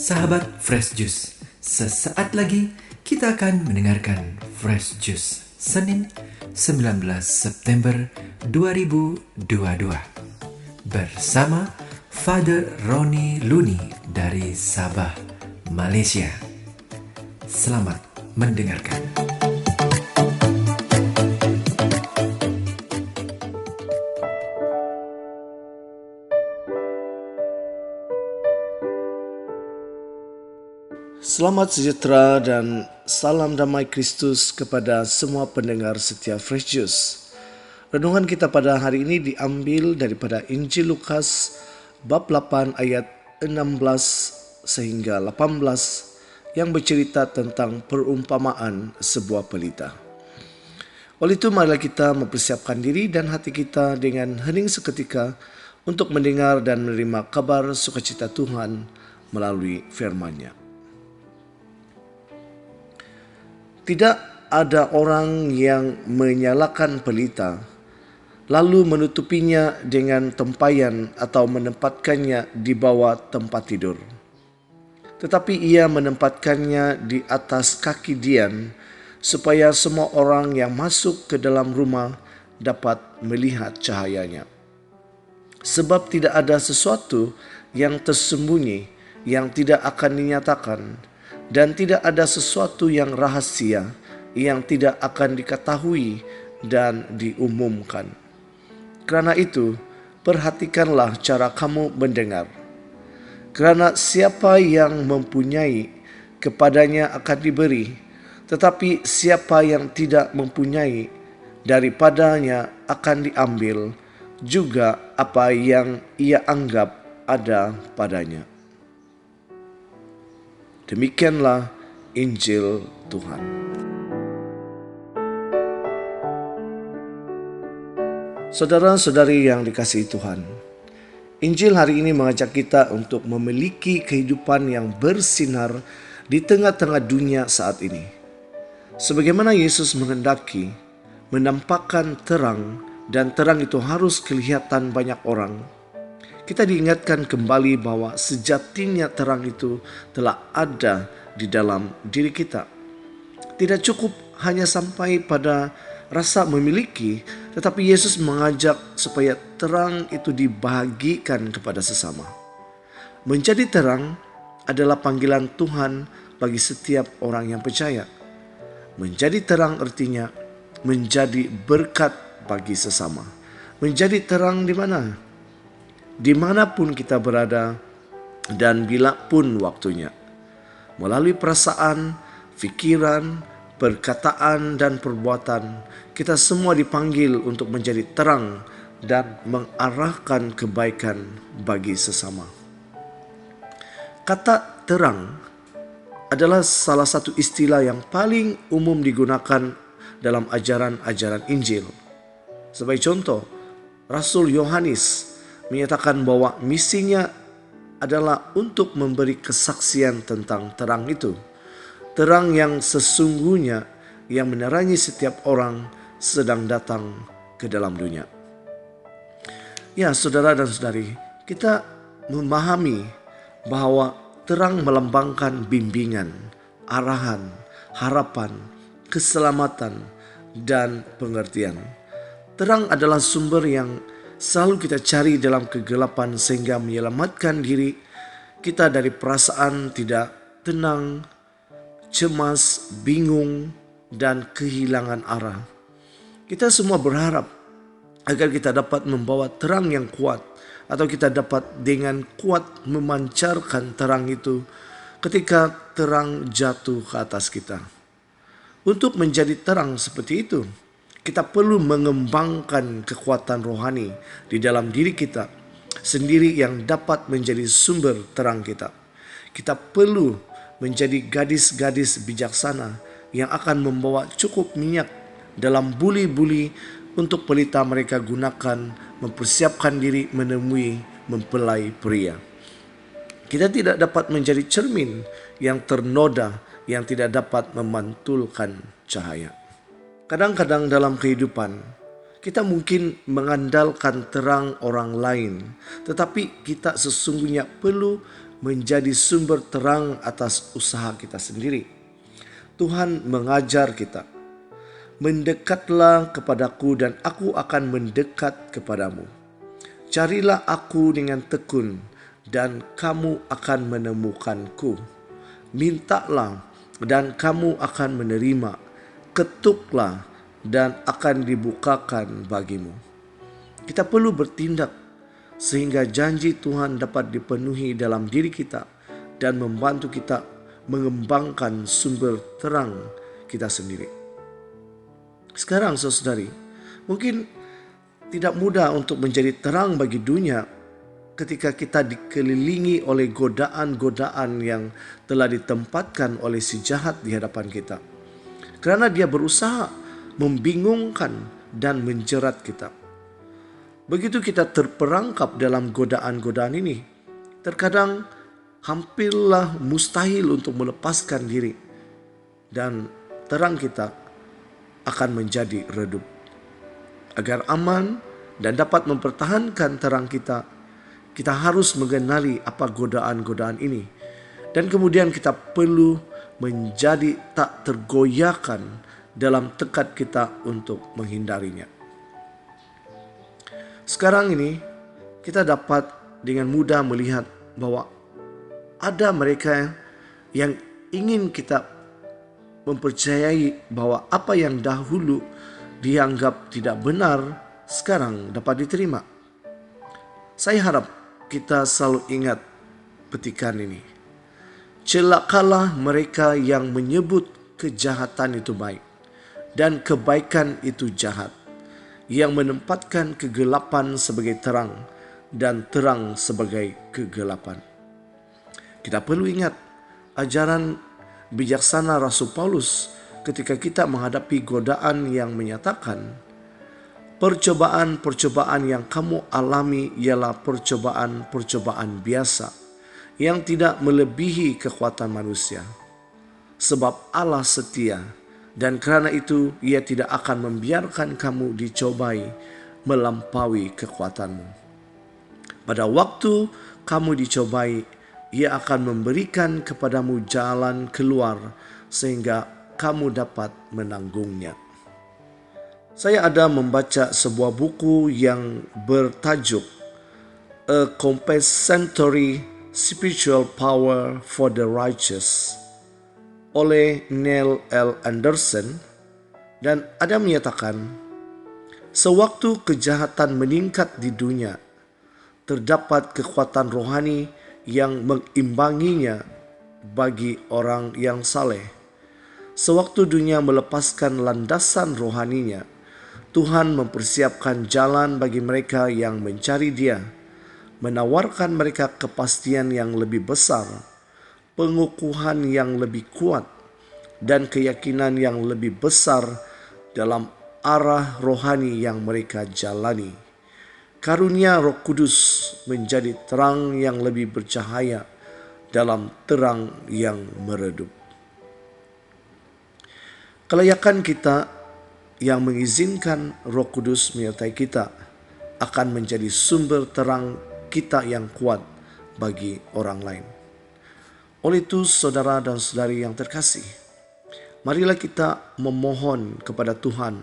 Sahabat Fresh Juice, sesaat lagi kita akan mendengarkan Fresh Juice Senin 19 September 2022 bersama Father Roni Luni dari Sabah, Malaysia. Selamat mendengarkan. Selamat sejahtera dan salam damai Kristus kepada semua pendengar setia Fresh Juice. Renungan kita pada hari ini diambil daripada Injil Lukas bab 8 ayat 16 sehingga 18 yang bercerita tentang perumpamaan sebuah pelita. Oleh itu marilah kita mempersiapkan diri dan hati kita dengan hening seketika untuk mendengar dan menerima kabar sukacita Tuhan melalui firman-Nya. Tidak ada orang yang menyalakan pelita, lalu menutupinya dengan tempayan atau menempatkannya di bawah tempat tidur. Tetapi ia menempatkannya di atas kaki dian, supaya semua orang yang masuk ke dalam rumah dapat melihat cahayanya. Sebab tidak ada sesuatu yang tersembunyi yang tidak akan dinyatakan, dan tidak ada sesuatu yang rahasia yang tidak akan diketahui dan diumumkan. Karena itu, perhatikanlah cara kamu mendengar. Karena siapa yang mempunyai, kepadanya akan diberi, tetapi siapa yang tidak mempunyai, daripadanya akan diambil juga apa yang ia anggap ada padanya. Demikianlah Injil Tuhan. Saudara-saudari yang dikasihi Tuhan, Injil hari ini mengajak kita untuk memiliki kehidupan yang bersinar di tengah-tengah dunia saat ini. Sebagaimana Yesus menghendaki menampakkan terang, dan terang itu harus kelihatan banyak orang, kita diingatkan kembali bahwa sejatinya terang itu telah ada di dalam diri kita. Tidak cukup hanya sampai pada rasa memiliki, tetapi Yesus mengajak supaya terang itu dibagikan kepada sesama. Menjadi terang adalah panggilan Tuhan bagi setiap orang yang percaya. Menjadi terang artinya menjadi berkat bagi sesama. Menjadi terang di mana? Dimanapun kita berada dan bila pun waktunya. Melalui perasaan, pikiran, perkataan dan perbuatan, kita semua dipanggil untuk menjadi terang dan mengarahkan kebaikan bagi sesama. Kata terang adalah salah satu istilah yang paling umum digunakan dalam ajaran-ajaran Injil. Sebagai contoh, Rasul Yohanes menyatakan bahwa misinya adalah untuk memberi kesaksian tentang terang itu. Terang yang sesungguhnya yang menerangi setiap orang sedang datang ke dalam dunia. Ya, saudara dan saudari, kita memahami bahwa terang melambangkan bimbingan, arahan, harapan, keselamatan, dan pengertian. Terang adalah sumber yang selalu kita cari dalam kegelapan sehingga menyelamatkan diri kita dari perasaan tidak tenang, cemas, bingung, dan kehilangan arah. Kita semua berharap agar kita dapat membawa terang yang kuat, atau kita dapat dengan kuat memancarkan terang itu ketika terang jatuh ke atas kita. Untuk menjadi terang seperti itu, kita perlu mengembangkan kekuatan rohani di dalam diri kita sendiri yang dapat menjadi sumber terang kita. Kita perlu menjadi gadis-gadis bijaksana yang akan membawa cukup minyak dalam buli-buli untuk pelita mereka gunakan mempersiapkan diri menemui mempelai pria. Kita tidak dapat menjadi cermin yang ternoda yang tidak dapat memantulkan cahaya. Kadang-kadang dalam kehidupan, kita mungkin mengandalkan terang orang lain, tetapi kita sesungguhnya perlu menjadi sumber terang atas usaha kita sendiri. Tuhan mengajar kita, "Mendekatlah kepadaku dan aku akan mendekat kepadamu. Carilah aku dengan tekun dan kamu akan menemukanku. Mintalah dan kamu akan menerima. Ketuklah dan akan dibukakan bagimu." Kita perlu bertindak sehingga janji Tuhan dapat dipenuhi dalam diri kita dan membantu kita mengembangkan sumber terang kita sendiri. Sekarang saudari, mungkin tidak mudah untuk menjadi terang bagi dunia ketika kita dikelilingi oleh godaan-godaan yang telah ditempatkan oleh si jahat di hadapan kita. Karena dia berusaha membingungkan dan menjerat kita. Begitu kita terperangkap dalam godaan-godaan ini, terkadang hampirlah mustahil untuk melepaskan diri dan terang kita akan menjadi redup. Agar aman dan dapat mempertahankan terang kita, kita harus mengenali apa godaan-godaan ini. Dan kemudian kita perlu menjadi tak tergoyahkan dalam tekad kita untuk menghindarinya. Sekarang ini kita dapat dengan mudah melihat bahwa ada mereka yang ingin kita mempercayai bahwa apa yang dahulu dianggap tidak benar sekarang dapat diterima. Saya harap kita selalu ingat petikan ini. Celakalah mereka yang menyebut kejahatan itu baik dan kebaikan itu jahat, yang menempatkan kegelapan sebagai terang dan terang sebagai kegelapan. Kita perlu ingat ajaran bijaksana Rasul Paulus ketika kita menghadapi godaan yang menyatakan, "Percobaan-percobaan yang kamu alami ialah percobaan-percobaan biasa yang tidak melebihi kekuatan manusia. Sebab Allah setia, dan karena itu Ia tidak akan membiarkan kamu dicobai melampaui kekuatanmu. Pada waktu kamu dicobai, Ia akan memberikan kepadamu jalan keluar sehingga kamu dapat menanggungnya." Saya ada membaca sebuah buku yang bertajuk A Compensatory Spiritual Power for the Righteous oleh Neil L. Anderson, dan ada menyatakan, sewaktu kejahatan meningkat di dunia, terdapat kekuatan rohani yang mengimbanginya bagi orang yang saleh. Sewaktu dunia melepaskan landasan rohaninya, Tuhan mempersiapkan jalan bagi mereka yang mencari Dia, menawarkan mereka kepastian yang lebih besar, pengukuhan yang lebih kuat, dan keyakinan yang lebih besar dalam arah rohani yang mereka jalani. Karunia Roh Kudus menjadi terang yang lebih bercahaya dalam terang yang meredup. Kelayakan kita yang mengizinkan Roh Kudus menyertai kita akan menjadi sumber terang kita yang kuat bagi orang lain. Oleh itu, saudara dan saudari yang terkasih, marilah kita memohon kepada Tuhan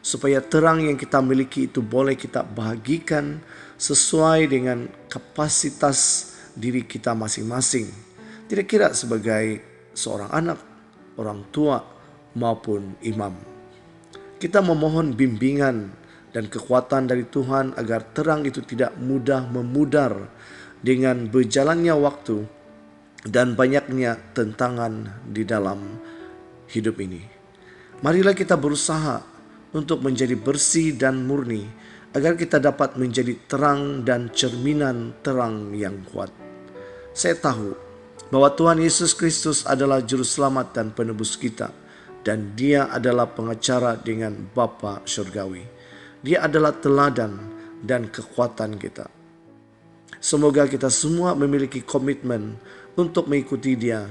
supaya terang yang kita miliki itu boleh kita bagikan sesuai dengan kapasitas diri kita masing-masing. Tidak kira sebagai seorang anak, orang tua, maupun imam. Kita memohon bimbingan dan kekuatan dari Tuhan agar terang itu tidak mudah memudar dengan berjalannya waktu dan banyaknya tentangan di dalam hidup ini. Marilah kita berusaha untuk menjadi bersih dan murni agar kita dapat menjadi terang dan cerminan terang yang kuat. Saya tahu bahwa Tuhan Yesus Kristus adalah juru selamat dan penebus kita, dan Dia adalah pengacara dengan Bapa Surgawi. Dia adalah teladan dan kekuatan kita. Semoga kita semua memiliki komitmen untuk mengikuti Dia,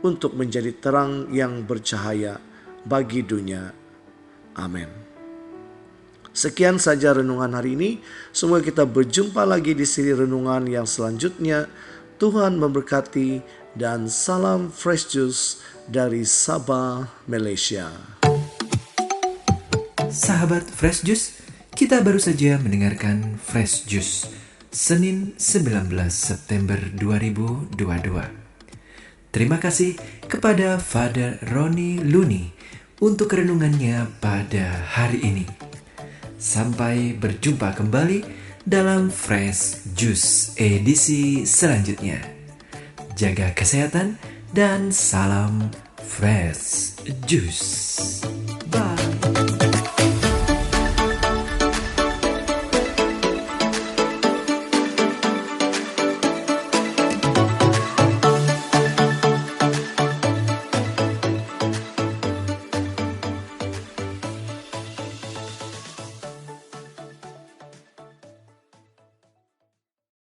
untuk menjadi terang yang bercahaya bagi dunia. Amin. Sekian saja renungan hari ini. Semoga kita berjumpa lagi di seri renungan yang selanjutnya. Tuhan memberkati dan salam Fresh Juice dari Sabah, Malaysia. Sahabat Fresh Juice, kita baru saja mendengarkan Fresh Juice Senin 19 September 2022. Terima kasih kepada Father Ronnie Looney untuk renungannya pada hari ini. Sampai berjumpa kembali dalam Fresh Juice edisi selanjutnya. Jaga kesehatan dan salam Fresh Juice.